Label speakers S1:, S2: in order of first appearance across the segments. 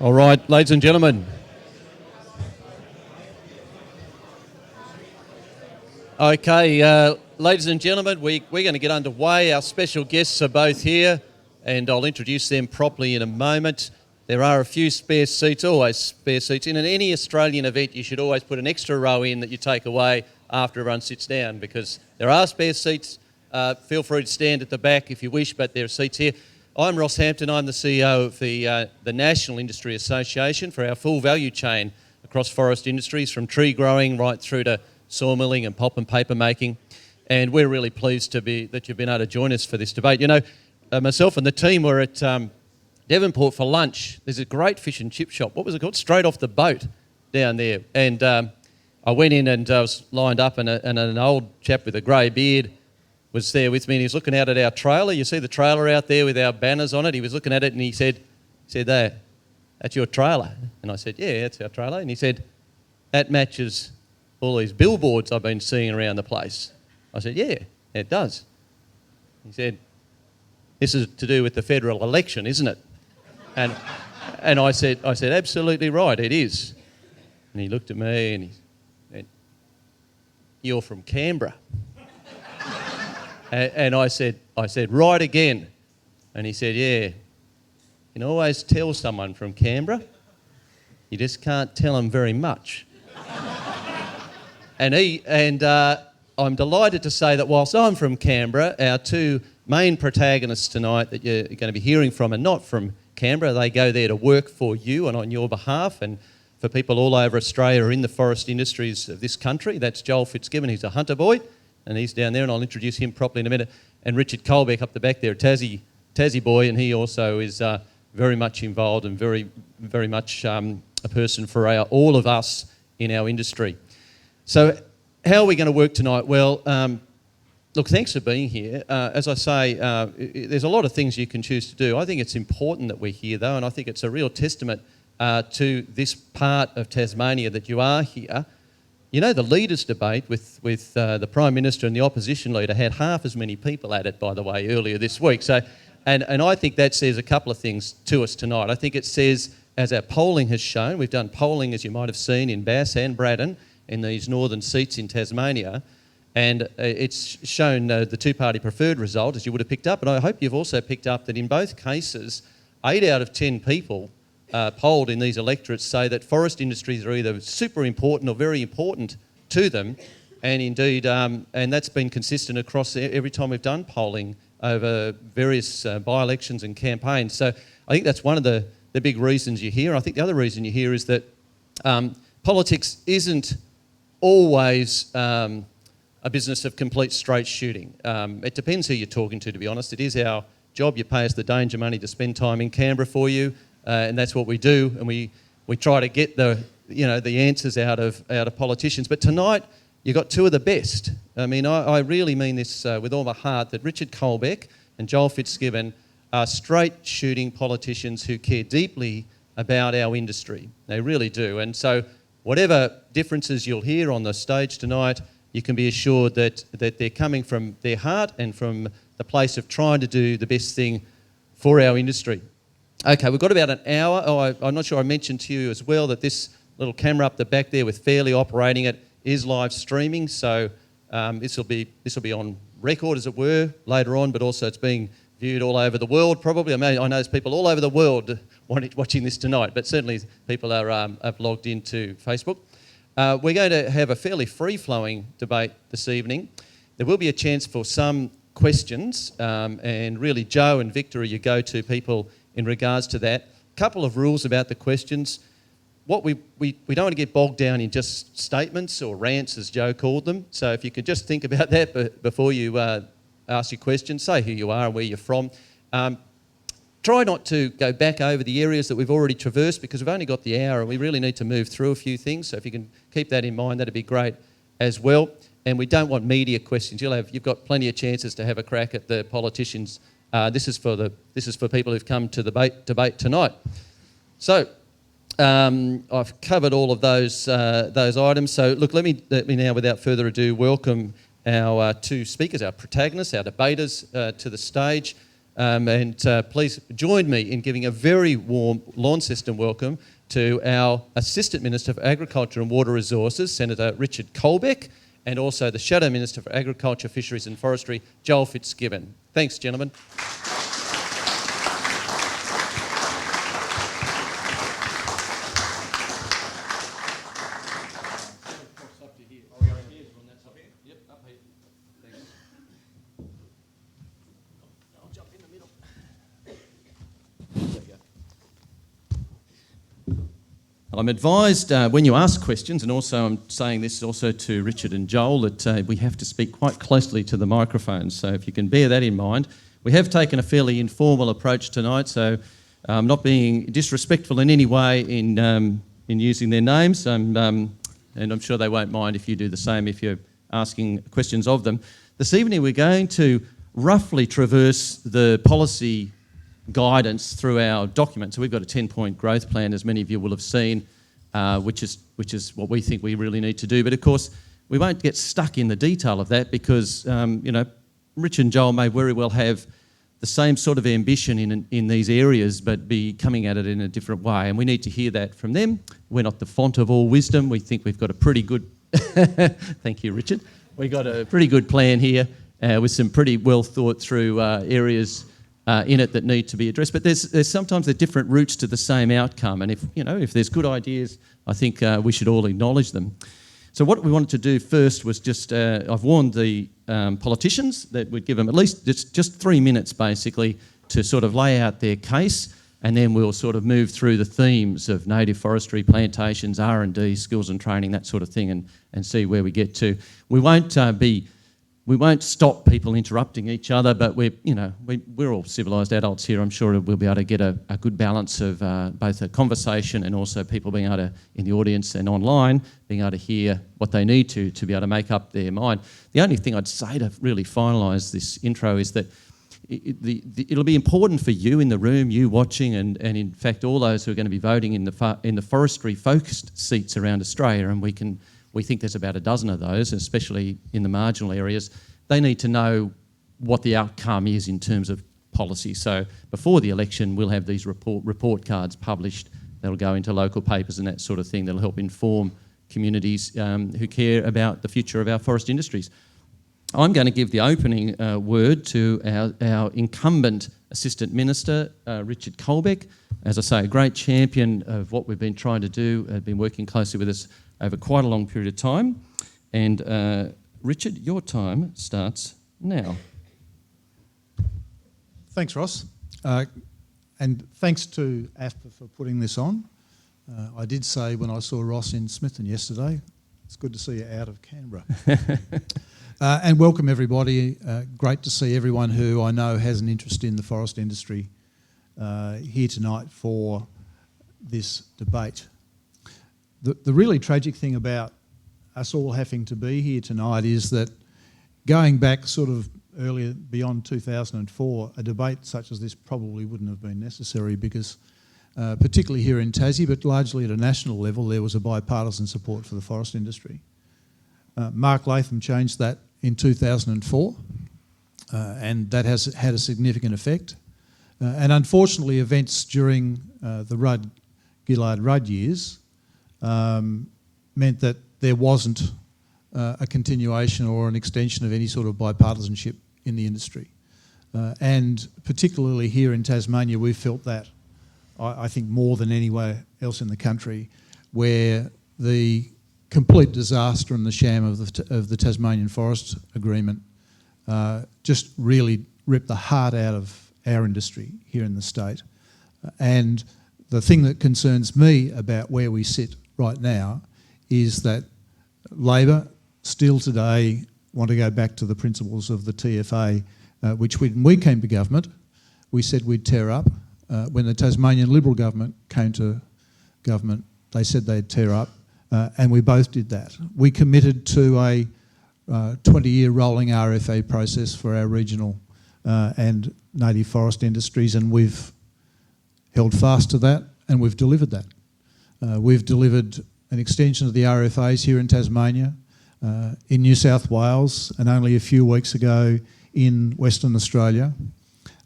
S1: All right, ladies and gentlemen. Okay, ladies and gentlemen, we're going to get underway. Our special guests are both here, and I'll introduce them properly in a moment. There are a few spare seats, always spare seats. In any Australian event, you should always put an extra row in that you take away after everyone sits down, because there are spare seats. Feel free to stand at the back if you wish, but there are seats here. I'm Ross Hampton. I'm the CEO of the National Industry Association for our full value chain across forest industries, from tree growing right through to sawmilling and pulp and paper making. And we're really pleased that you've been able to join us for this debate. You know, myself and the team were at Devonport for lunch. There's a great fish and chip shop. What was it called? Straight Off the Boat down there. And I went in and I was lined up, and an old chap with a grey beard was there with me, and he was looking out at our trailer. You see the trailer out there with our banners on it? He was looking at it and he said, "That's your trailer?" And I said, "Yeah, that's our trailer." And he said, "That matches all these billboards I've been seeing around the place." I said, "Yeah, it does." He said, "This is to do with the federal election, isn't it?" And I said, "Absolutely right, it is." And he looked at me and he said, "You're from Canberra." And I said, "Right again." And he said, "Yeah, you can always tell someone from Canberra. You just can't tell them very much." And I'm delighted to say that whilst I'm from Canberra, our two main protagonists tonight that you're going to be hearing from are not from Canberra. They go there to work for you and on your behalf, and for people all over Australia in the forest industries of this country. That's Joel Fitzgibbon. He's a hunter boy, and he's down there, and I'll introduce him properly in a minute. And Richard Colbeck up the back there, a Tassie boy, and he also is very much involved and very, very much a person for all of us in our industry. So how are we going to work tonight? Well, look, thanks for being here. As I say, there's a lot of things you can choose to do. I think it's important that we're here, though, and I think it's a real testament to this part of Tasmania that you are here. You know, the leaders' debate with the Prime Minister and the opposition leader had half as many people at it, by the way, earlier this week. So, and I think that says a couple of things to us tonight. I think it says, as our polling has shown, we've done polling, as you might have seen, in Bass and Braddon, in these northern seats in Tasmania, and it's shown the two-party preferred result, as you would have picked up. And I hope you've also picked up that in both cases, 8 out of 10 people polled in these electorates say that forest industries are either super important or very important to them, and indeed, and that's been consistent across every time we've done polling over various by-elections and campaigns. So I think that's one of the big reasons you're here. I think the other reason you're here is that politics isn't always a business of complete straight shooting. It depends who you're talking to be honest. It is our job. You pay us the danger money to spend time in Canberra for you. And that's what we do, and we try to get the answers out of politicians. But tonight, you've got two of the best. I mean, I really mean this with all my heart, that Richard Colbeck and Joel Fitzgibbon are straight shooting politicians who care deeply about our industry. They really do. And so whatever differences you'll hear on the stage tonight, you can be assured that they're coming from their heart and from the place of trying to do the best thing for our industry. Okay, we've got about an hour. Oh, I'm not sure I mentioned to you as well that this little camera up the back there with Fairley operating it is live streaming, so this will be on record, as it were, later on, but also it's being viewed all over the world probably. I know there's people all over the world watching this tonight, but certainly people are logged into Facebook. We're going to have a fairly free-flowing debate this evening. There will be a chance for some questions, and really Joe and Victor are your go-to people in regards to that. Couple of rules about the questions. What we don't want to get bogged down in just statements or rants, as Joe called them. So if you could just think about that before you ask your question, say who you are and where you're from. Try not to go back over the areas that we've already traversed, because we've only got the hour and we really need to move through a few things. So if you can keep that in mind, that'd be great as well. And we don't want media questions. You've got plenty of chances to have a crack at the politicians. This is for people who've come to the debate tonight. So I've covered all of those items. So look, let me now, without further ado, welcome our two speakers, our protagonists, our debaters to the stage. And please join me in giving a very warm Launceston welcome to our Assistant Minister for Agriculture and Water Resources, Senator Richard Colbeck, and also the Shadow Minister for Agriculture, Fisheries and Forestry, Joel Fitzgibbon. Thanks, gentlemen. I'm advised when you ask questions, and also I'm saying this also to Richard and Joel, that we have to speak quite closely to the microphone. So if you can bear that in mind. We have taken a fairly informal approach tonight, so I'm not being disrespectful in any way in using their names, and I'm sure they won't mind if you do the same if you're asking questions of them. This evening we're going to roughly traverse the policy guidance through our document. So we've got a 10-point growth plan, as many of you will have seen, which is what we think we really need to do. But of course, we won't get stuck in the detail of that because, Rich and Joel may very well have the same sort of ambition in these areas, but be coming at it in a different way. And we need to hear that from them. We're not the font of all wisdom. We think we've got a pretty good... Thank you, Richard. We've got a pretty good plan here with some pretty well thought through areas in it that need to be addressed, but there's sometimes different routes to the same outcome, and if there's good ideas, I think we should all acknowledge them. So what we wanted to do first was just I've warned the politicians that we'd give them at least just 3 minutes basically to sort of lay out their case, and then we'll sort of move through the themes of native forestry, plantations, R&D, skills and training, that sort of thing, and see where we get to. We won't stop people interrupting each other, but we're all civilised adults here. I'm sure we'll be able to get a good balance of both a conversation and also people being able to, in the audience and online, being able to hear what they need to be able to make up their mind. The only thing I'd say to really finalise this intro is that it'll be important for you in the room, you watching, and in fact all those who are going to be voting in the forestry-focused seats around Australia, and we think there's about a dozen of those, especially in the marginal areas. They need to know what the outcome is in terms of policy. So before the election, we'll have these report cards published that'll go into local papers and that sort of thing that'll help inform communities who care about the future of our forest industries. I'm going to give the opening word to our incumbent Assistant Minister, Richard Colbeck. As I say, a great champion of what we've been trying to do, been working closely with us over quite a long period of time. And Richard, your time starts now.
S2: Thanks, Ross. And thanks to AFPA for putting this on. I did say when I saw Ross in Smithton yesterday, it's good to see you out of Canberra. And welcome everybody. Great to see everyone who I know has an interest in the forest industry here tonight for this debate. The really tragic thing about us all having to be here tonight is that going back sort of earlier, beyond 2004, a debate such as this probably wouldn't have been necessary because particularly here in Tassie, but largely at a national level, there was a bipartisan support for the forest industry. Mark Latham changed that in 2004 and that has had a significant effect. And unfortunately, events during the Gillard-Rudd years meant that there wasn't a continuation or an extension of any sort of bipartisanship in the industry. And particularly here in Tasmania, we've felt that, I think, more than anywhere else in the country, where the complete disaster and the sham of the Tasmanian Forest Agreement just really ripped the heart out of our industry here in the state. And the thing that concerns me about where we sit right now is that Labor still today want to go back to the principles of the TFA, which when we came to government, we said we'd tear up. When the Tasmanian Liberal government came to government, they said they'd tear up, and we both did that. We committed to a 20-year rolling RFA process for our regional and native forest industries, and we've held fast to that, and we've delivered that. We've delivered an extension of the RFAs here in Tasmania, in New South Wales, and only a few weeks ago in Western Australia.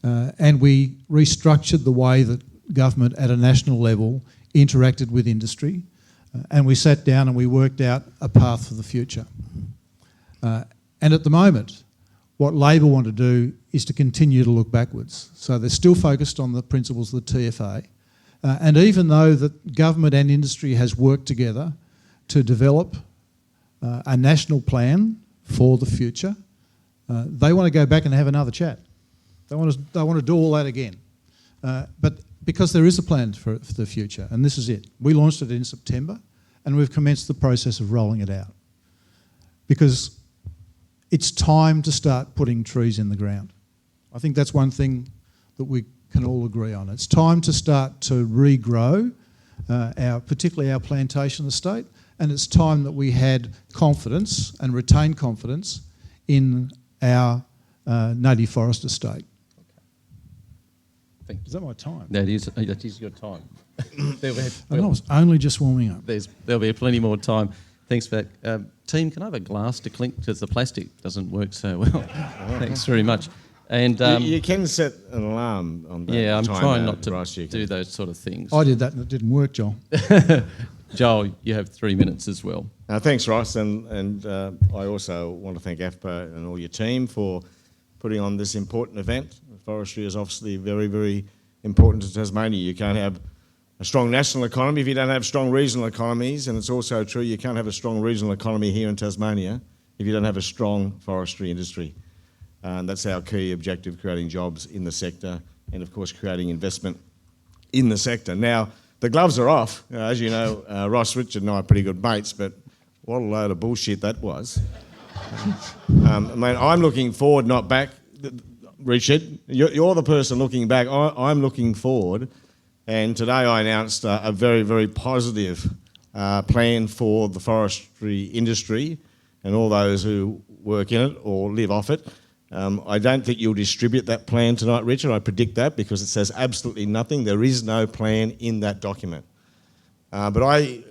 S2: And we restructured the way that government at a national level interacted with industry, and we sat down and we worked out a path for the future. And at the moment, what Labor want to do is to continue to look backwards. So they're still focused on the principles of the TFA. And even though that government and industry has worked together to develop a national plan for the future, they want to go back and have another chat. They want to do all that again. But because there is a plan for the future, and this is it. We launched it in September, and we've commenced the process of rolling it out. Because it's time to start putting trees in the ground. I think that's one thing that we can all agree on. It's time to start to regrow particularly our plantation estate, and it's time that we had confidence and retained confidence in our native forest estate.
S1: Thank you.
S2: Is that my time?
S1: That is your time.
S2: I was only just warming up.
S1: There'll be plenty more time. Thanks for that. Team, can I have a glass to clink because the plastic doesn't work so well? Thanks very much. And
S3: you can set an alarm on that.
S1: Yeah, I'm trying not to
S3: Ross,
S1: do those sort of things.
S2: I did that and it didn't work, Joel.
S1: Joel, you have 3 minutes as well.
S3: Thanks, Ross, and I also want to thank AFPA and all your team for putting on this important event. Forestry is obviously very, very important to Tasmania. You can't have a strong national economy if you don't have strong regional economies, and it's also true you can't have a strong regional economy here in Tasmania if you don't have a strong forestry industry. And that's our key objective, creating jobs in the sector and, of course, creating investment in the sector. Now, the gloves are off. As you know, Ross, Richard and I are pretty good mates, but what a load of bullshit that was. I'm looking forward, not back. Richard, you're the person looking back. I'm looking forward. And today I announced a very, very positive plan for the forestry industry and all those who work in it or live off it. I don't think you'll distribute that plan tonight, Richard. I predict that because it says absolutely nothing. There is no plan in that document. But I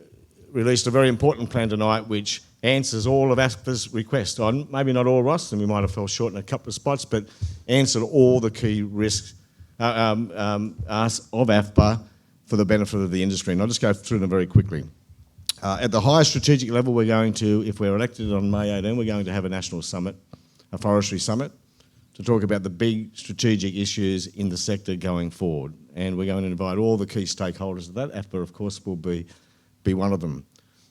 S3: released a very important plan tonight which answers all of AFPA's requests. Maybe not all, Ross, and we might have fell short in a couple of spots, but answered all the key risks of AFPA for the benefit of the industry. And I'll just go through them very quickly. At the highest strategic level, we're going to, if we're elected on May 18, we're going to have a national summit, a forestry summit, to talk about the big strategic issues in the sector going forward. And we're going to invite all the key stakeholders of that. AFPA, of course, will be one of them.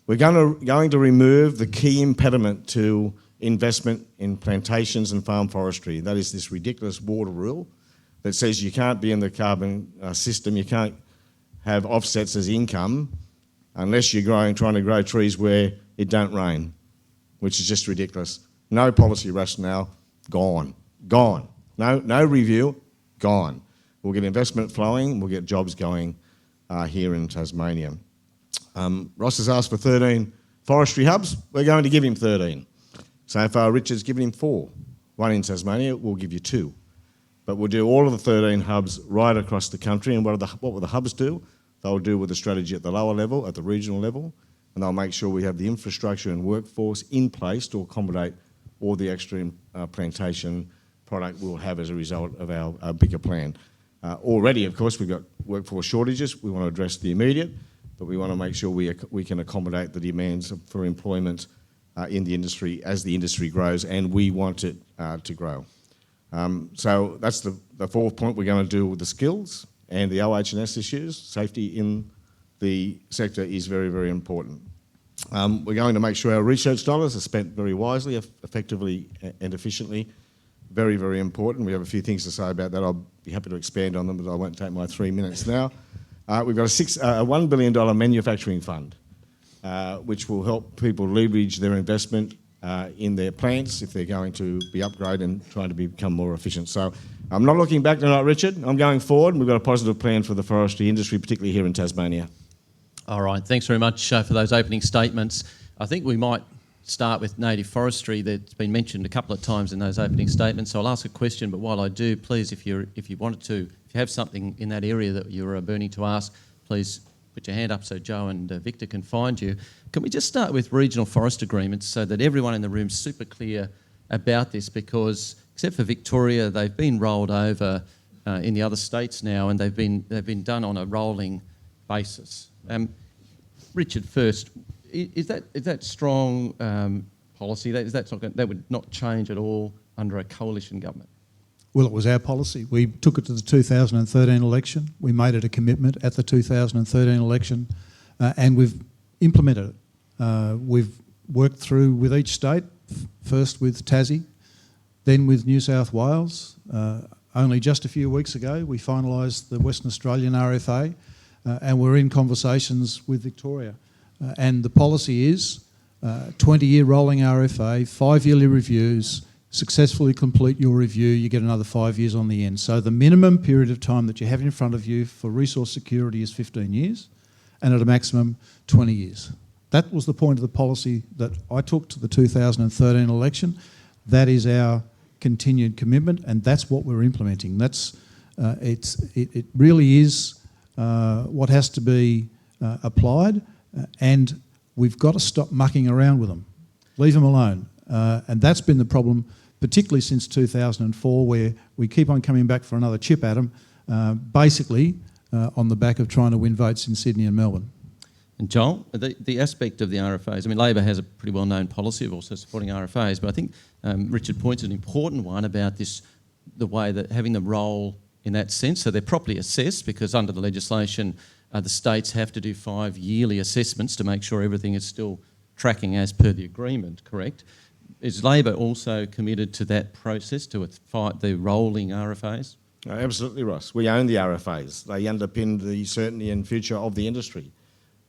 S3: We're going to remove the key impediment to investment in plantations and farm forestry. That is this ridiculous water rule that says you can't be in the carbon system, you can't have offsets as income unless you're trying to grow trees where it don't rain, which is just ridiculous. No policy rationale, gone. No review, gone. We'll get investment flowing, we'll get jobs going here in Tasmania. Ross has asked for 13 forestry hubs. We're going to give him 13. So far, Richard's given him 4. One in Tasmania, we'll give you 2. But we'll do all of the 13 hubs right across the country. And what will the hubs do? They'll do with the strategy at the lower level, at the regional level, and they'll make sure we have the infrastructure and workforce in place to accommodate all the extra plantation product we'll have as a result of our bigger plan. Already, of course, we've got workforce shortages. We want to address the immediate, but we want to make sure we can accommodate the demands for employment in the industry as the industry grows, and we want it to grow. So that's the fourth point. We're going to deal with the skills and the OH&S issues. Safety in the sector is very, very important. We're going to make sure our research dollars are spent very wisely, effectively and efficiently. Very, very important. We have a few things to say about that. I'll be happy to expand on them, but I won't take my 3 minutes now. We've got a $1 billion manufacturing fund, which will help people leverage their investment in their plants if they're going to be upgraded and trying to become more efficient. So I'm not looking back tonight, Richard. I'm going forward, and we've got a positive plan for the forestry industry, particularly here in Tasmania.
S1: All right, thanks very much for those opening statements. I think we might start with native forestry. That's been mentioned a couple of times in those opening statements. So I'll ask a question, but while I do, please, if you wanted to, if you have something in that area that you're burning to ask, please put your hand up so Joe and Victor can find you. Can we just start with regional forest agreements so that everyone in the room is super clear about this? Because except for Victoria, they've been rolled over in the other states now, and they've been done on a rolling basis. Richard, first, is that strong policy? That would not change at all under a coalition government?
S2: Well, it was our policy. We took it to the 2013 election. We made it a commitment at the 2013 election, and we've implemented it. We've worked through with each state, first with Tassie, then with New South Wales. Only just a few weeks ago, we finalised the Western Australian RFA, and we're in conversations with Victoria. And the policy is 20-year rolling RFA, 5-yearly reviews. Successfully complete your review, you get another 5 years on the end. So the minimum period of time that you have in front of you for resource security is 15 years, and at a maximum 20 years. That was the point of the policy that I took to the 2013 election. That is our continued commitment, and that's what we're implementing. It really is what has to be applied, and we've got to stop mucking around with them. Leave them alone. And that's been the problem, particularly since 2004, where we keep on coming back for another chip at them, basically on the back of trying to win votes in Sydney and Melbourne.
S1: And Joel, the aspect of the RFAs, I mean, Labor has a pretty well-known policy of also supporting RFAs, but I think Richard points an important one about the way that having them roll in that sense, so they're properly assessed, because under the legislation, the states have to do 5 yearly assessments to make sure everything is still tracking as per the agreement, correct? Is Labor also committed to that process, to the rolling RFAs?
S3: Absolutely, Ross. We own the RFAs. They underpin the certainty and future of the industry.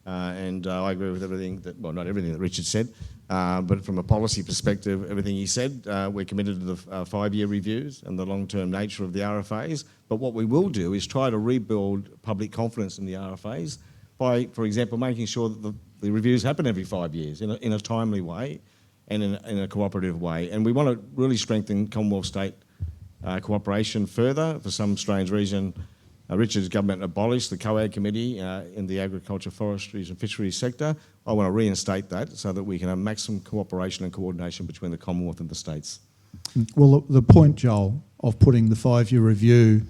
S3: And I agree with everything well, not everything that Richard said, but from a policy perspective, everything he said, we're committed to the 5-year reviews and the long-term nature of the RFAs. But what we will do is try to rebuild public confidence in the RFAs by, for example, making sure that the reviews happen every 5 years in a timely way and in a cooperative way. And we want to really strengthen Commonwealth State cooperation further. For some strange reason, Richard's government abolished the COAG committee in the agriculture, forestries and fisheries sector. I want to reinstate that so that we can have maximum cooperation and coordination between the Commonwealth and the states.
S2: Well, the point, Joel, of putting the 5-year review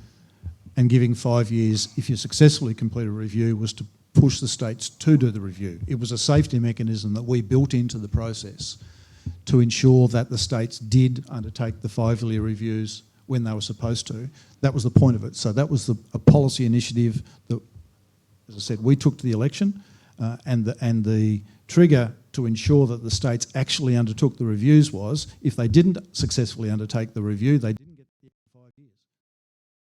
S2: and giving 5 years if you successfully complete a review was to push the states to do the review. It was a safety mechanism that we built into the process to ensure that the states did undertake the 5-year reviews when they were supposed to. That was the point of it. So that was a policy initiative that, as I said, we took to the election, and the trigger to ensure that the states actually undertook the reviews was, if they didn't successfully undertake the review, they didn't get the 5 years.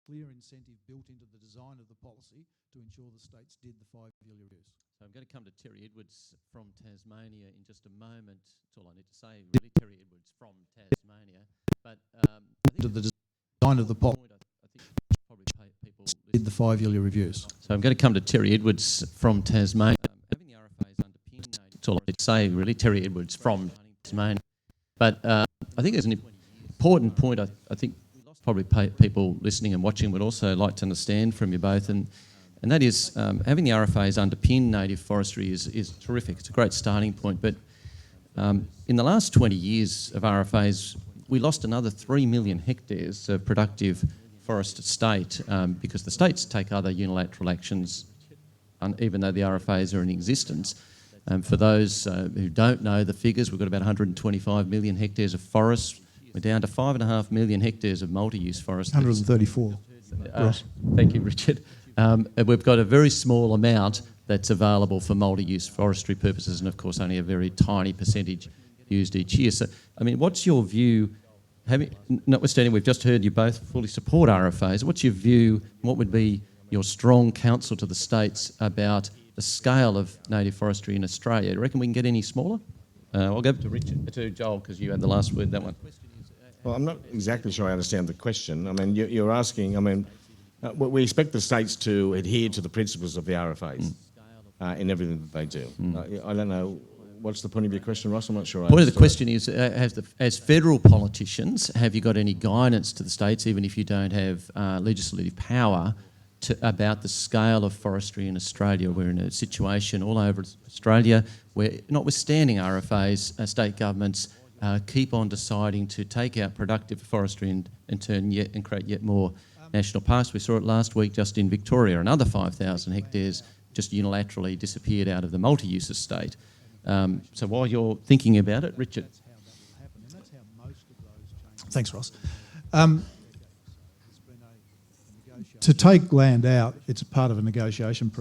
S2: Clear incentive built into the design of the policy to ensure the states did the 5-year reviews.
S1: So I'm going to come to Terry Edwards from Tasmania in just a moment. That's all I need to say, really. Terry Edwards from Tasmania. But I think
S2: the design of the policy
S1: probably people
S2: did the 5-year reviews.
S1: So I'm going to come to Terry Edwards from Tasmania. Having the RFAs underpinned, that's all I need to say, really. Terry Edwards from Tasmania. But I think there's an important point I think probably people listening and watching would also like to understand from you both, and that is having the RFAs underpin native forestry is terrific. It's a great starting point, but in the last 20 years of RFAs, we lost another 3 million hectares of productive forest estate because the states take other unilateral actions, even though the RFAs are in existence. For those who don't know the figures, we've got about 125 million hectares of forest. We're down to 5.5 million hectares of multi-use forest.
S2: 134.
S1: Thank you, Richard. We've got a very small amount that's available for multi-use forestry purposes, and of course only a very tiny percentage used each year. So, I mean, what's your view, notwithstanding we've just heard you both fully support RFAs, what's your view, what would be your strong counsel to the states about the scale of native forestry in Australia? Do you reckon we can get any smaller? I'll go to Joel, because you had the last word, that one.
S3: Well, I'm not exactly sure I understand the question. I mean, you're asking, we expect the states to adhere to the principles of the RFAs in everything that they do. I don't know, what's the point of your question, Ross? I'm not sure.
S1: The point of the question is, as federal politicians, have you got any guidance to the states, even if you don't have legislative power, about the scale of forestry in Australia? We're in a situation all over Australia where, notwithstanding RFAs, state governments keep on deciding to take out productive forestry and create yet more national parks. We saw it last week just in Victoria. Another 5,000 hectares just unilaterally disappeared out of the multi-use estate. So while you're thinking about it, Richard.
S2: Thanks, Ross. To take land out, it's a part of a negotiation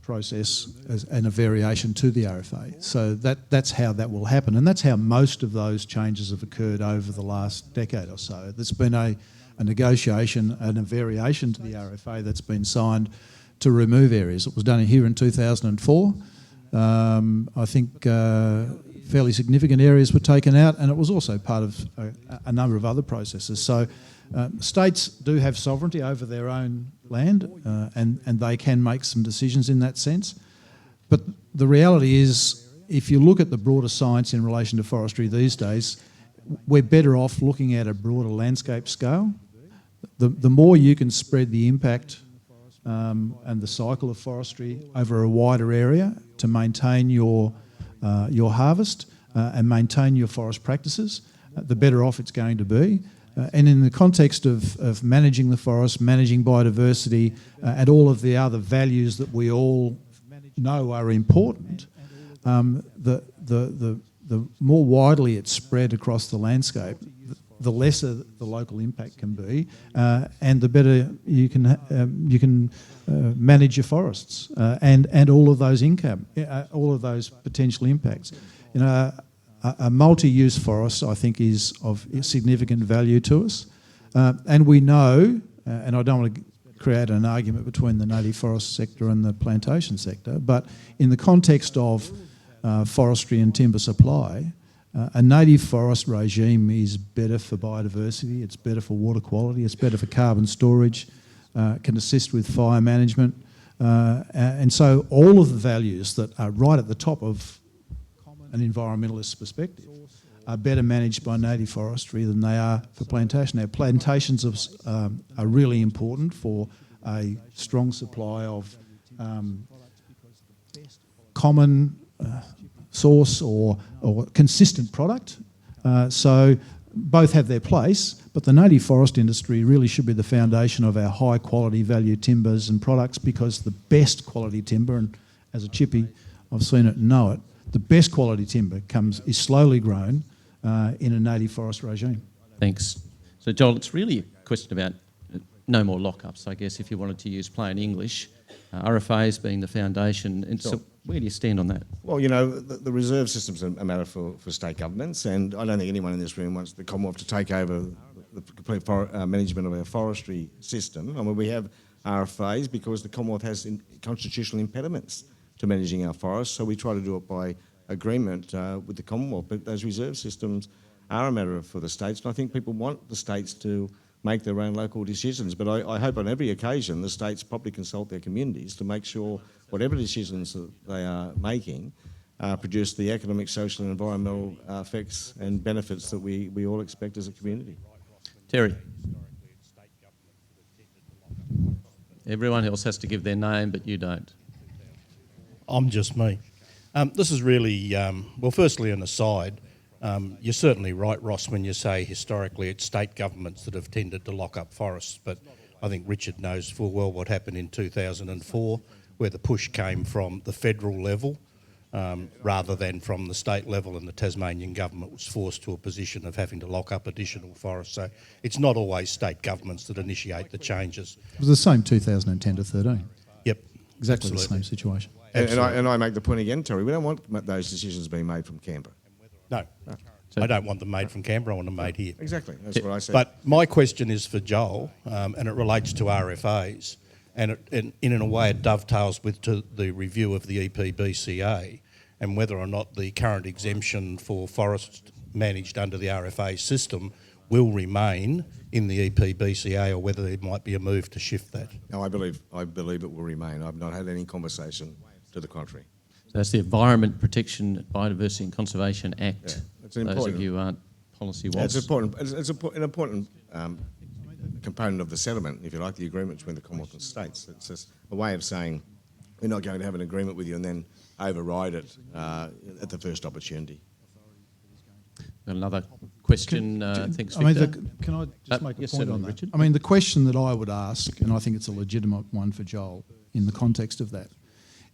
S2: process and a variation to the RFA. So that's how that will happen, and that's how most of those changes have occurred over the last decade or so. There's been a negotiation and a variation to the RFA that's been signed to remove areas. It was done here in 2004. I think fairly significant areas were taken out, and it was also part of a number of other processes. So states do have sovereignty over their own land, and they can make some decisions in that sense. But the reality is, if you look at the broader science in relation to forestry these days, we're better off looking at a broader landscape scale. The more you can spread the impact and the cycle of forestry over a wider area to maintain your harvest and maintain your forest practices, the better off it's going to be. And in the context of managing the forest, managing biodiversity, and all of the other values that we all know are important, the more widely it's spread across the landscape, the lesser the local impact can be, and the better you can manage your forests and all of those all of those potential impacts. You know, a multi-use forest, I think, is of significant value to us, and we know, and I don't want to create an argument between the native forest sector and the plantation sector, but in the context of forestry and timber supply, a native forest regime is better for biodiversity, it's better for water quality, it's better for carbon storage, can assist with fire management, and so all of the values that are right at the top of an environmentalist perspective are better managed by native forestry than they are for plantation. Now, plantations are really important for a strong supply of common source or consistent product. So both have their place, but the native forest industry really should be the foundation of our high quality value timbers and products, because the best quality timber, and as a chippy I've seen it and know it, the best quality timber is slowly grown in a native forest regime.
S1: Thanks. So Joel, it's really a question about no more lockups, I guess, if you wanted to use plain English. RFAs being the foundation. And so where do you stand on that?
S3: Well, you know, the reserve system's a matter for state governments, and I don't think anyone in this room wants the Commonwealth to take over the complete management of our forestry system. I mean, we have RFAs because the Commonwealth has constitutional impediments to managing our forests, so we try to do it by agreement with the Commonwealth. But those reserve systems are a matter for the states, and I think people want the states to make their own local decisions. But I hope on every occasion the states properly consult their communities to make sure whatever decisions that they are making produce the economic, social and environmental effects and benefits that we all expect as a community.
S1: Terry. Everyone else has to give their name, but you don't.
S4: I'm just me. This is really, well, firstly an aside, you're certainly right, Ross, when you say historically it's state governments that have tended to lock up forests, but I think Richard knows full well what happened in 2004, where the push came from the federal level rather than from the state level, and the Tasmanian government was forced to a position of having to lock up additional forests. So it's not always state governments that initiate the changes.
S2: It was the same 2010 to 13.
S4: Yep.
S2: Exactly
S4: absolutely.
S2: the same situation.
S3: And I make the point again, Terry, we don't want those decisions being made from Canberra.
S4: No. I don't want them made from Canberra, I want them made here.
S3: Exactly, that's what I said.
S4: But my question is for Joel, and it relates to RFAs, and in a way it dovetails with the review of the EPBCA and whether or not the current exemption for forests managed under the RFA system will remain in the EPBCA, or whether there might be a move to shift that.
S3: No, I believe it will remain. I've not had any conversation to the contrary.
S1: So that's the Environment Protection, Biodiversity and Conservation Act.
S3: Yeah, it's an
S1: those
S3: important,
S1: of you who aren't policy
S3: yeah,
S1: wonks.
S3: it's an important component of the settlement, if you like, the agreement between the Commonwealth and states. It's just a way of saying we're not going to have an agreement with you and then override it at the first opportunity.
S1: Another question. Thanks,
S2: I mean,
S1: Victor.
S2: can I just make a
S1: yes,
S2: point
S1: certainly,
S2: on that?
S1: Richard.
S2: I mean, the question that I would ask, and I think it's a legitimate one for Joel in the context of that,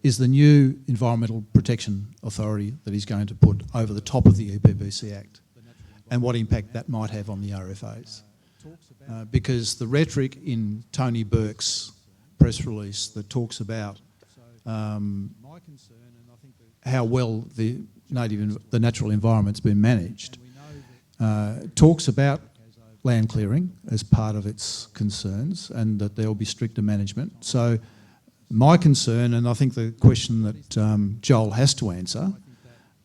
S2: is the new Environmental Protection Authority that he's going to put over the top of the EPBC Act, and what impact that might have on the RFAs. Because the rhetoric in Tony Burke's press release that talks about how well the natural environment's been managed, talks about land clearing as part of its concerns and that there will be stricter management. So my concern, and I think the question that Joel has to answer,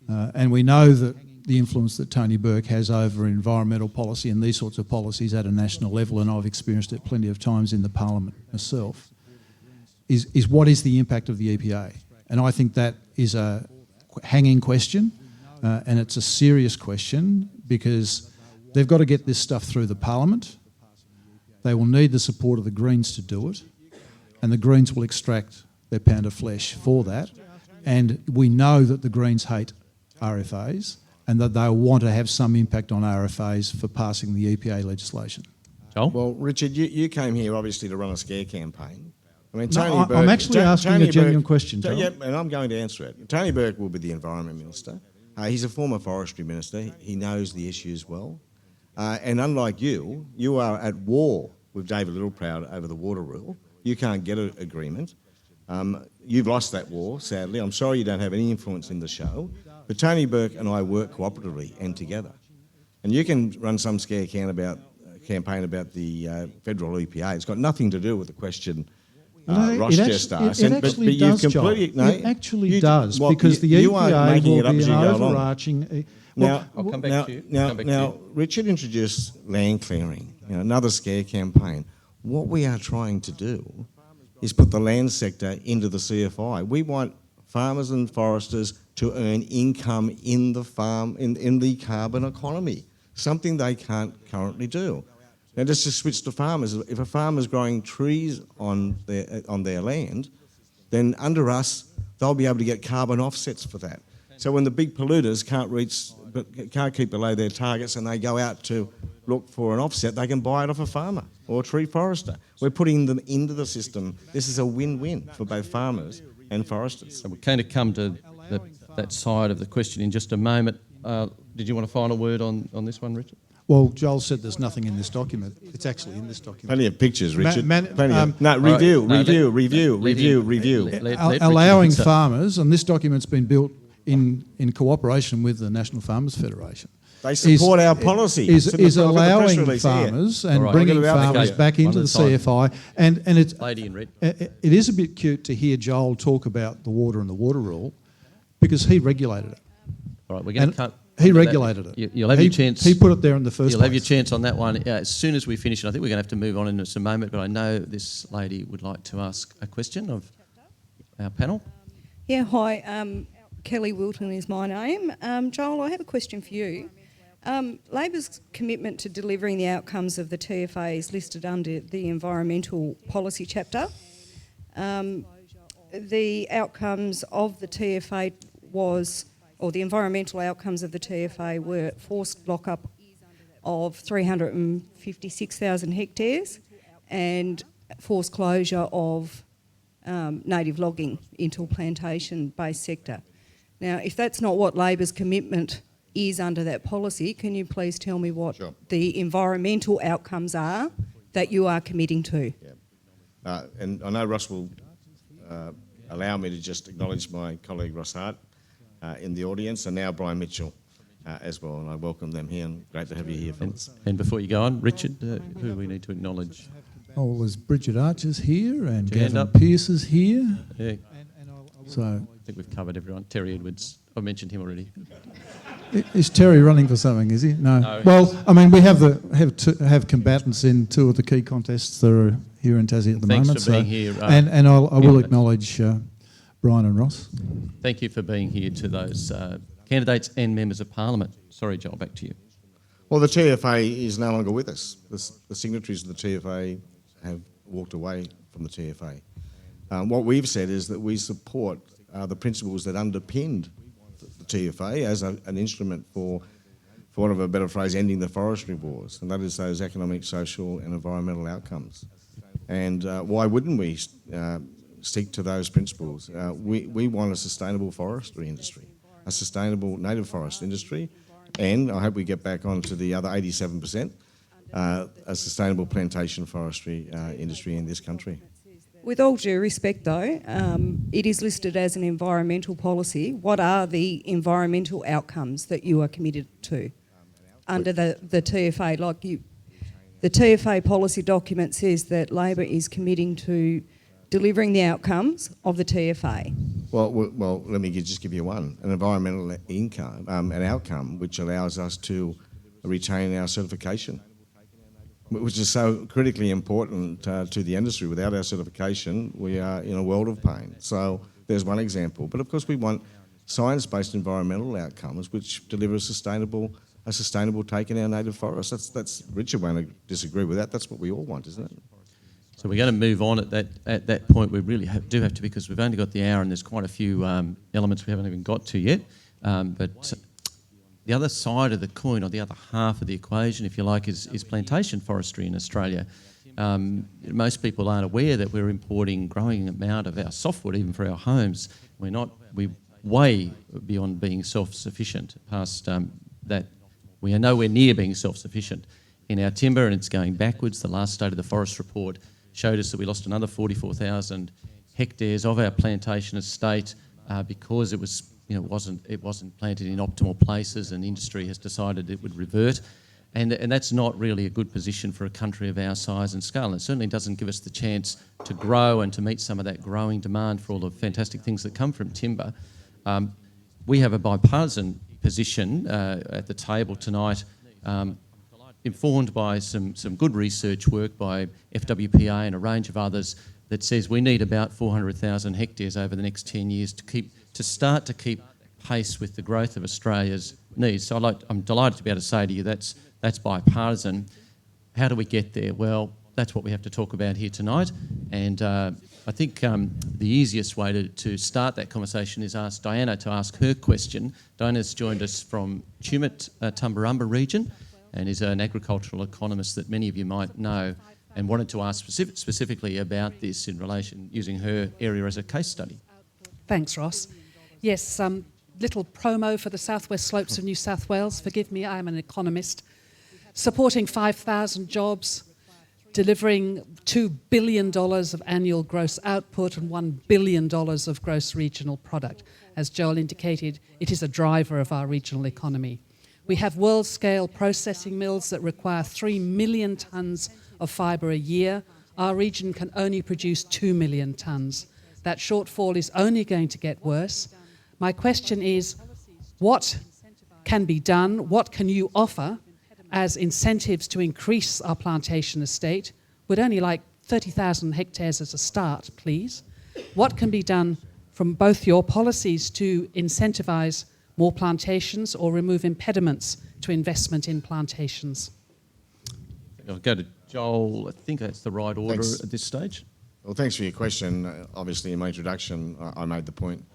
S2: and we know that the influence that Tony Burke has over environmental policy and these sorts of policies at a national level, and I've experienced it plenty of times in the Parliament myself, is what is the impact of the EPA? And I think that is a hanging question, and it's a serious question because they've got to get this stuff through the Parliament. They will need the support of the Greens to do it, and the Greens will extract their pound of flesh for that. And we know that the Greens hate RFAs and that they'll want to have some impact on RFAs for passing the EPA legislation.
S1: Joel?
S3: Well, Richard, you came here obviously to run a scare campaign. I mean,
S2: No,
S3: Tony Burke...
S2: I'm actually asking
S3: Tony
S2: a genuine
S3: Burke,
S2: question, Joel.
S3: Yeah, and I'm going to answer it. Tony Burke will be the Environment Minister. He's a former Forestry Minister. He knows the issues well. And unlike you are at war with David Littleproud over the water rule. You can't get an agreement. You've lost that war, sadly. I'm sorry you don't have any influence in the show. But Tony Burke and I work cooperatively and together. And you can run some scare campaign about the federal EPA. It's got nothing to do with the question Ross just asked.
S2: It actually does, Joel. It actually does, because the EPA will be an overarching...
S1: I'll come back to you.
S3: Now, Richard introduced land clearing, another scare campaign. What we are trying to do is put the land sector into the CFI. We want farmers and foresters to earn income in the farm, in the carbon economy, something they can't currently do. Now, just to switch to farmers, if a farmer's growing trees on their land, then under us, they'll be able to get carbon offsets for that. So when the big polluters can't keep below their targets and they go out to look for an offset, they can buy it off a farmer or a tree forester. We're putting them into the system. This is a win-win for both farmers and foresters.
S1: So we're going to come to that side of the question in just a moment. Did you want a final word on this one, Richard?
S2: Well, Joel said there's nothing in this document. It's actually in this document.
S3: Plenty of pictures, Richard. Review.
S2: Allowing farmers, and this document's been built in cooperation with the National Farmers Federation.
S3: They support our policy.
S2: Is allowing farmers and bringing farmers back into the CFI. And it's,
S1: Lady in red.
S2: it is a bit cute to hear Joel talk about the water and the water rule because he regulated it.
S1: All right, we're going to cut.
S2: He regulated it.
S1: You'll have your chance.
S2: He put it there in the first place.
S1: You'll have your chance on that one as soon as we finish. And I think we're going to have to move on in just a moment, but I know this lady would like to ask a question of our panel.
S5: Yeah, hi. Kelly Wilton is my name. Joel, I have a question for you. Labor's commitment to delivering the outcomes of the TFA is listed under the environmental policy chapter. The outcomes of the TFA the environmental outcomes of the TFA were forced lock-up of 356,000 hectares and forced closure of native logging into a plantation-based sector. Now, if that's not what Labor's commitment is under that policy, can you please tell me what the environmental outcomes are that you are committing to?
S3: Yeah. And I know Ross will allow me to just acknowledge my colleague Ross Hart in the audience, and now Brian Mitchell as well, and I welcome them here, and great to have you here, fellas.
S1: And before you go on, Richard, who do we need to acknowledge?
S2: Oh, well, there's Bridget Archer's here and
S1: Hand
S2: Gavin
S1: up.
S2: Pearce is here.
S1: Yeah,
S2: So
S1: I think we've covered everyone. Terry Edwards, I mentioned him already.
S2: is Terry running for something, is he? No.
S1: No.
S2: Well, I mean, we have combatants in two of the key contests that are here in Tassie at the
S1: Thanks
S2: moment.
S1: for being here.
S2: And I will acknowledge Brian and Ross.
S1: Thank you for being here to those candidates and members of Parliament. Sorry, Joel, back to you.
S3: Well, the TFA is no longer with us. The signatories of the TFA have walked away from the TFA. What we've said is that we support the principles that underpinned the TFA as an instrument for for want of a better phrase, ending the forestry wars, and that is those economic, social and environmental outcomes. And why wouldn't we stick to those principles? We want a sustainable forestry industry, a sustainable native forest industry, and I hope we get back onto the other 87%, a sustainable plantation forestry industry in this country.
S5: With all due respect, though, it is listed as an environmental policy. What are the environmental outcomes that you are committed to under the TFA? The TFA policy document says that Labor is committing to delivering the outcomes of the TFA.
S3: Well, let me just give you one: an environmental income, an outcome which allows us to retain our certification, which is so critically important to the industry. Without our certification, we are in a world of pain. So there's one example. But of course, we want science-based environmental outcomes which deliver a sustainable take in our native forests. That's Richard won't disagree with that. That's what we all want, isn't it?
S1: So we're going to move on at that point. We really do have to, because we've only got the hour and there's quite a few elements we haven't even got to yet. But the other side of the coin, or the other half of the equation, if you like, is plantation forestry in Australia. Most people aren't aware that we're importing growing amount of our softwood, even for our homes. We're way beyond being self-sufficient. Past that, we are nowhere near being self-sufficient in our timber, and it's going backwards. The last State of the Forest report showed us that we lost another 44,000 hectares of our plantation estate because it wasn't planted in optimal places, and industry has decided it would revert. And that's not really a good position for a country of our size and scale. And it certainly doesn't give us the chance to grow and to meet some of that growing demand for all the fantastic things that come from timber. We have a bipartisan position at the table tonight, informed by some good research work by FWPA and a range of others, that says we need about 400,000 hectares over the next 10 years to start to keep pace with the growth of Australia's needs. So I'm delighted to be able to say to you that's bipartisan. How do we get there? Well, that's what we have to talk about here tonight. And I think the easiest way to start that conversation is ask Diana to ask her question. Diana's joined us from Tumut, Tumbarumba region, and is an agricultural economist that many of you might know, and wanted to ask specifically about this in relation, using her area as a case study.
S6: Thanks, Ross. Yes, little promo for the Southwest Slopes of New South Wales. Forgive me, I'm an economist. Supporting 5,000 jobs, delivering $2 billion of annual gross output and $1 billion of gross regional product. As Joel indicated, it is a driver of our regional economy. We have world-scale processing mills that require 3 million tonnes of fibre a year. Our region can only produce 2 million tonnes. That shortfall is only going to get worse. My question is, what can be done? What can you offer as incentives to increase our plantation estate? We'd only like 30,000 hectares as a start, please. What can be done from both your policies to incentivise more plantations or remove impediments to investment in plantations?
S1: I'll go to Joel. I think that's the right order.
S3: Thanks.
S1: At this stage.
S3: Well, thanks for your question. Obviously, in my introduction, I made the point.